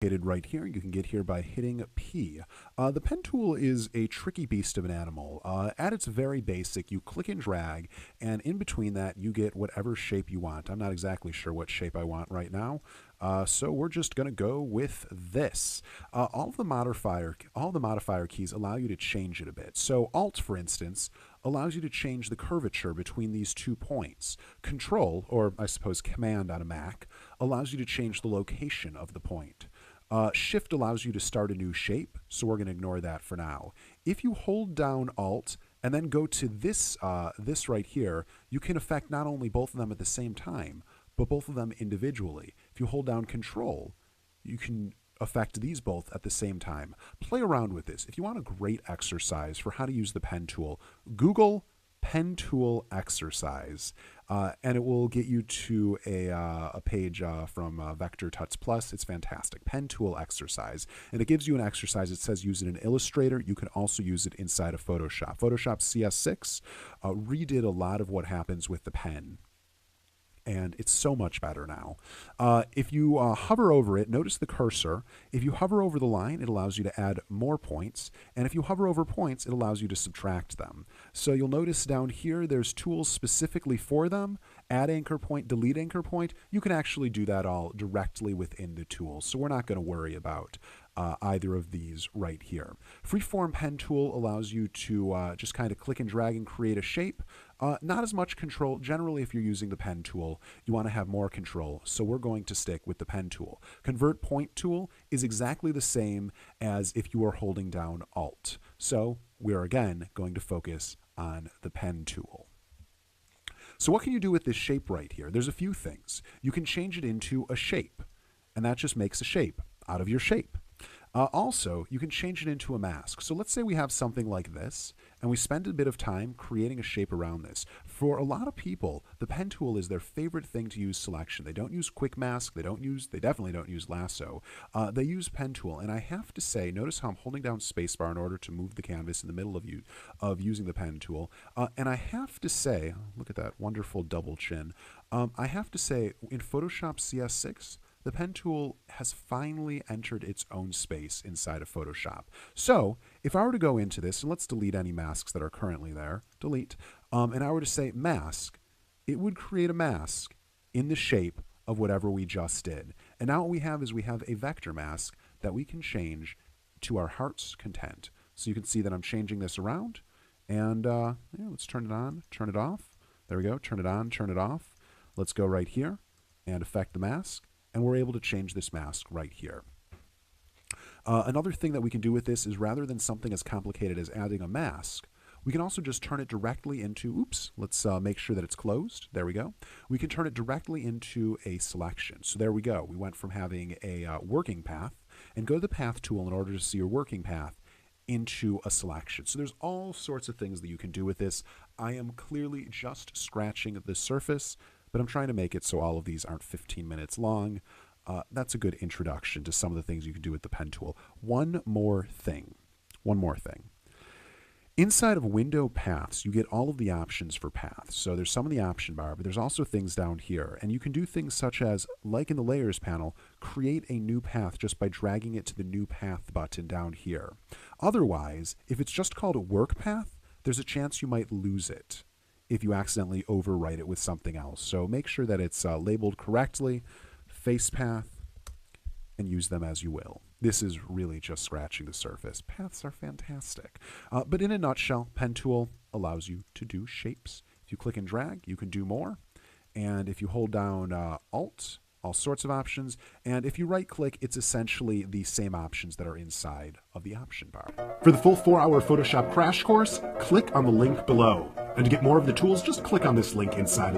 Right here, you can get here by hitting P. The pen tool is a tricky beast of an animal. At its very basic, you click and drag, and in between that, you get whatever shape you want. I'm not exactly sure what shape I want right now, so we're just going to go with this. All the modifier keys allow you to change it a bit. So Alt, for instance, allows you to change the curvature between these 2 points. Control, or I suppose Command on a Mac, allows you to change the location of the point. Shift allows you to start a new shape, so we're going to ignore that for now. If you hold down Alt and then go to this right here, you can affect not only both of them at the same time, but both of them individually. If you hold down Control, you can affect these both at the same time. Play around with this. If you want a great exercise for how to use the pen tool, Google pen tool exercise, and it will get you to a page from Vector Tuts Plus. It's fantastic. Pen tool exercise, and it gives you an exercise. It says use it in Illustrator. You can also use it inside of Photoshop. Photoshop CS6 redid a lot of what happens with the pen, and it's so much better now. If you hover over it, notice the cursor. If you hover over the line, it allows you to add more points, and if you hover over points, it allows you to subtract them. So you'll notice down here, there's tools specifically for them. Add anchor point, delete anchor point. You can actually do that all directly within the tool, so we're not going to worry about either of these right here. Freeform pen tool allows you to just kind of click and drag and create a shape. Not as much control. Generally, if you're using the pen tool, you want to have more control, so we're going to stick with the pen tool. Convert point tool is exactly the same as if you are holding down Alt. So we're again going to focus on the pen tool. So what can you do with this shape right here? There's a few things. You can change it into a shape, and that just makes a shape out of your shape. Also, you can change it into a mask. So let's say we have something like this, and we spend a bit of time creating a shape around this. For a lot of people, the pen tool is their favorite thing to use selection. They don't use quick mask. They definitely don't use lasso. They use pen tool, and I have to say, notice how I'm holding down spacebar in order to move the canvas in the middle of using the pen tool. And I have to say, look at that wonderful double chin. I have to say, in Photoshop CS6, the pen tool has finally entered its own space inside of Photoshop. So if I were to go into this, and let's delete any masks that are currently there, delete, and I were to say mask, it would create a mask in the shape of whatever we just did. And now what we have is we have a vector mask that we can change to our heart's content. So you can see that I'm changing this around, and yeah, let's turn it on, turn it off. There we go, turn it on, turn it off. Let's go right here and affect the mask. And we're able to change this mask right here. Another thing that we can do with this is rather than something as complicated as adding a mask, we can also just turn it directly into, oops, let's make sure that it's closed. There we go. We can turn it directly into a selection. So there we go. We went from having a working path and go to the path tool in order to see your working path into a selection. So there's all sorts of things that you can do with this. I am clearly just scratching the surface, but I'm trying to make it so all of these aren't 15 minutes long. That's a good introduction to some of the things you can do with the pen tool. One more thing. Inside of window paths, you get all of the options for paths. So there's some in the option bar, but there's also things down here. And you can do things such as, like in the layers panel, create a new path just by dragging it to the new path button down here. Otherwise, if it's just called a work path, there's a chance you might lose it if you accidentally overwrite it with something else. So make sure that it's labeled correctly, face path, and use them as you will. This is really just scratching the surface. Paths are fantastic. But in a nutshell, pen tool allows you to do shapes. If you click and drag, you can do more. And if you hold down Alt, all sorts of options. And if you right click, it's essentially the same options that are inside of the option bar. For the full 4-hour Photoshop crash course, click on the link below. And to get more of the tools, just click on this link inside.